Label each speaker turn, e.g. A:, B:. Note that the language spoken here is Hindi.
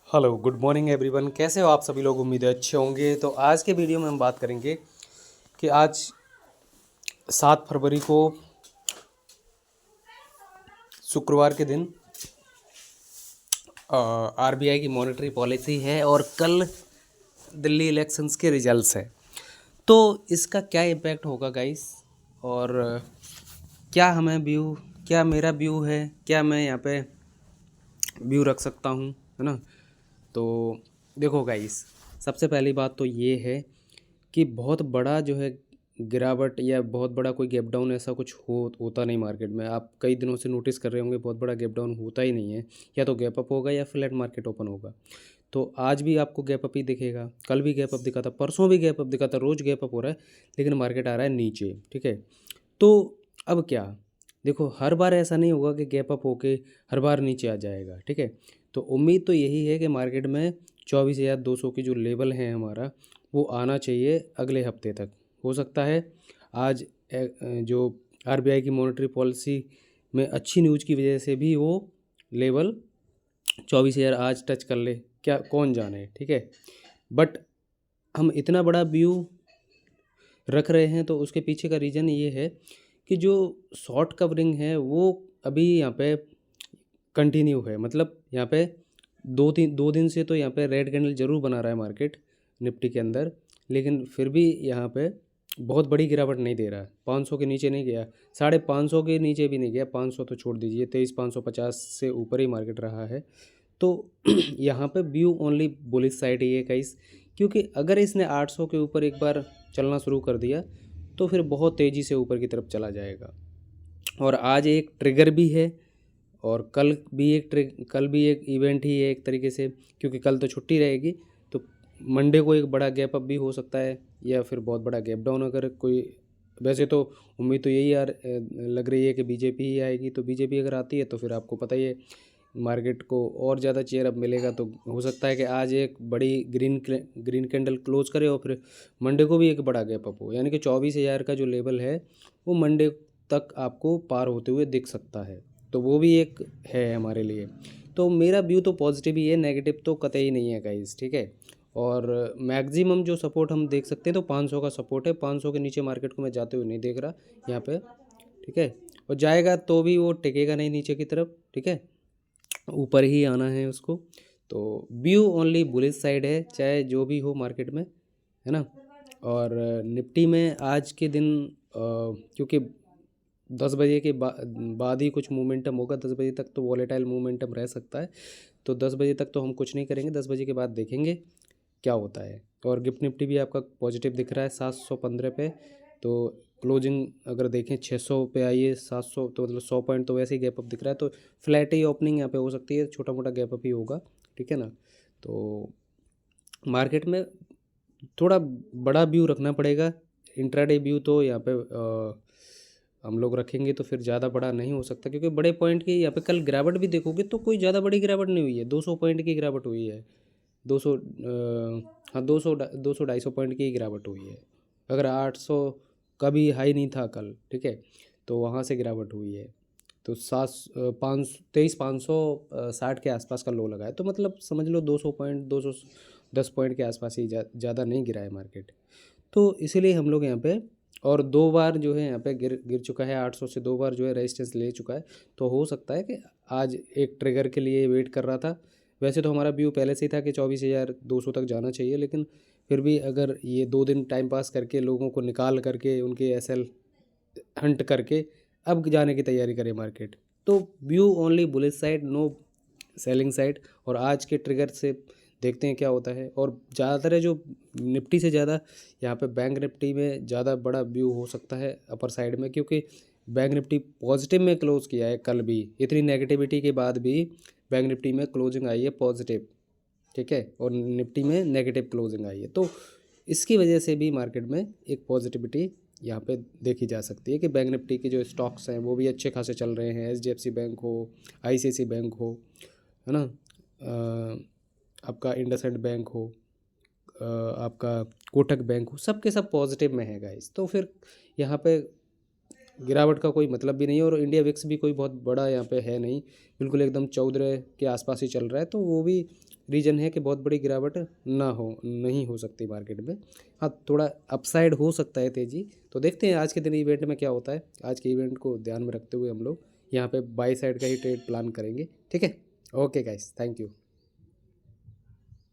A: Hello good morning everyone. कैसे हो आप सभी लोग? उम्मीद है अच्छे होंगे। तो आज के वीडियो में हम बात करेंगे कि आज 7 फरवरी को शुक्रवार के दिन आरबीआई की मॉनेटरी पॉलिसी है और कल दिल्ली इलेक्शंस के रिजल्ट्स हैं। तो इसका क्या इम्पैक्ट होगा गाइस, और क्या हमें व्यू, क्या मेरा व्यू है, क्या मैं यहाँ पे व्यू रख सकता हूँ, है ना। तो देखो गाइस, सबसे पहली बात तो ये है कि बहुत बड़ा जो है गिरावट या बहुत बड़ा कोई गैप डाउन ऐसा कुछ होता नहीं मार्केट में। आप कई दिनों से नोटिस कर रहे होंगे बहुत बड़ा गैप डाउन होता ही नहीं है। या तो गैप अप होगा या फ्लैट मार्केट ओपन होगा। तो आज भी आपको गैप अप ही दिखेगा, कल भी गैप अप दिखा था, परसों भी गैप अप दिखा था, रोज़ गैप अप हो रहा है, लेकिन मार्केट आ रहा है नीचे। ठीक है। तो अब क्या, देखो हर बार ऐसा नहीं होगा कि गैप अप होके हर बार नीचे आ जाएगा। ठीक है। तो उम्मीद तो यही है कि मार्केट में 24,200 की जो लेवल है हमारा, वो आना चाहिए अगले हफ्ते तक। हो सकता है आज जो आरबीआई की मॉनेटरी पॉलिसी में अच्छी न्यूज़ की वजह से भी वो लेवल 24,000 आज टच कर ले, क्या कौन जाने। ठीक है। बट हम इतना बड़ा व्यू रख रहे हैं तो उसके पीछे का रीज़न ये है कि जो शॉर्ट कवरिंग है वो अभी यहाँ पे कंटिन्यू है। मतलब यहाँ पे 2 दिन से तो यहाँ पे रेड कैंडल जरूर बना रहा है मार्केट निफ्टी के अंदर, लेकिन फिर भी यहाँ पे बहुत बड़ी गिरावट नहीं दे रहा है। 500 के नीचे नहीं गया, 550 के नीचे भी नहीं गया, 500 तो छोड़ दीजिए, 23,550 से ऊपर ही मार्केट रहा है। तो यहाँ पे व्यू ओनली बुलिश साइड ही है गाइस, क्योंकि अगर इसने 800 के ऊपर एक बार चलना शुरू कर दिया तो फिर बहुत तेज़ी से ऊपर की तरफ चला जाएगा। और आज एक ट्रिगर भी है और कल भी एक इवेंट ही है एक तरीके से, क्योंकि कल तो छुट्टी रहेगी। तो मंडे को एक बड़ा गैप अप भी हो सकता है या फिर बहुत बड़ा गैप डाउन अगर कोई। वैसे तो उम्मीद तो यही यार लग रही है कि बीजेपी ही आएगी। तो बीजेपी अगर आती है तो फिर आपको पता ही है मार्केट को और ज़्यादा चेयर अप मिलेगा। तो हो सकता है कि आज एक बड़ी ग्रीन कैंडल क्लोज करे और फिर मंडे को भी एक बड़ा गैप अप हो, यानी कि 24,000 का जो लेवल है वो मंडे तक आपको पार होते हुए दिख सकता है। तो वो भी एक है हमारे लिए। तो मेरा व्यू तो पॉजिटिव ही है, नेगेटिव तो कतई नहीं है गाइस। ठीक है। और मैक्सिमम जो सपोर्ट हम देख सकते हैं तो 500 का सपोर्ट है। 500 के नीचे मार्केट को मैं जाते हुए नहीं देख रहा यहाँ पे। ठीक है। और जाएगा तो भी वो टिकेगा नहीं नीचे की तरफ। ठीक है। ऊपर ही आना है उसको। तो व्यू ओनली बुलिश साइड है, चाहे जो भी हो मार्केट में, है ना। और निफ्टी में आज के दिन क्योंकि 10 बजे के बाद ही कुछ मोमेंटम होगा, 10 बजे तक तो वॉलेटाइल मोमेंटम रह सकता है। तो 10 बजे तक तो हम कुछ नहीं करेंगे, 10 बजे के बाद देखेंगे क्या होता है। और गिफ्ट निफ्टी भी आपका पॉजिटिव दिख रहा है 715 पे। तो क्लोजिंग अगर देखें 600 पे आई है, 700 तो मतलब 100 पॉइंट तो वैसे ही गैप अप दिख रहा है। तो फ्लैट ही ओपनिंग यहाँ पे हो सकती है, छोटा मोटा गैप अप ही होगा। ठीक है ना। तो मार्केट में थोड़ा बड़ा व्यू रखना पड़ेगा। इंट्राडे व्यू तो यहाँ पे हम लोग रखेंगे तो फिर ज़्यादा बड़ा नहीं हो सकता, क्योंकि बड़े पॉइंट की यहाँ पे कल गिरावट भी देखोगे तो कोई ज़्यादा बड़ी गिरावट नहीं हुई है। 200 पॉइंट की गिरावट हुई है। 200 हाँ 200 250 पॉइंट की गिरावट हुई है। अगर 800 का भी हाई नहीं था कल, ठीक है, तो वहाँ से गिरावट हुई है। तो 23,560 के आसपास का लो लगा है। तो मतलब समझ लो 200 पॉइंट, 210 पॉइंट के आसपास ही ज़्यादा नहीं गिरा है मार्केट। तो इसीलिए हम लोग यहाँ पे, और 2 बार जो है यहाँ पे गिर गिर चुका है 800 से, 2 बार जो है रेजिस्टेंस ले चुका है। तो हो सकता है कि आज एक ट्रिगर के लिए वेट कर रहा था। वैसे तो हमारा व्यू पहले से ही था कि 24,200 तक जाना चाहिए, लेकिन फिर भी अगर ये 2 दिन टाइम पास करके लोगों को निकाल करके उनके एसएल हंट करके अब जाने की तैयारी करे मार्केट, तो view only bullish side, no selling side. और आज के ट्रिगर से देखते हैं क्या होता है। और ज़्यादातर है जो निफ्टी से ज़्यादा यहाँ पे बैंक निफ्टी में ज़्यादा बड़ा व्यू हो सकता है अपर साइड में, क्योंकि बैंक निफ्टी पॉजिटिव में क्लोज किया है कल भी। इतनी नेगेटिविटी के बाद भी बैंक निफ्टी में क्लोजिंग आई है पॉजिटिव। ठीक है। और निफ्टी में नेगेटिव क्लोजिंग आई है। तो इसकी वजह से भी मार्केट में एक पॉजिटिविटी यहाँ पे देखी जा सकती है कि बैंक निफ्टी के जो स्टॉक्स हैं वो भी अच्छे खासे चल रहे हैं। एचडीएफसी बैंक हो, आईसीआईसी बैंक हो, है ना, आपका इंडसइंड बैंक हो, आपका कोटक बैंक हो, सब के सब पॉजिटिव में है गाइस। तो फिर यहाँ पे गिरावट का कोई मतलब भी नहीं है। और इंडिया विक्स भी कोई बहुत बड़ा यहाँ पे है नहीं, बिल्कुल एकदम 14 के आसपास ही चल रहा है। तो वो भी रीज़न है कि बहुत बड़ी गिरावट नहीं हो सकती मार्केट में। हाँ, थोड़ा अपसाइड हो सकता है तेज़ी। तो देखते हैं आज के दिन इवेंट में क्या होता है। आज के इवेंट को ध्यान में रखते हुए हम लोग यहाँ पे बाई साइड का ही ट्रेड प्लान करेंगे। ठीक है, ओके गाइस, थैंक यू।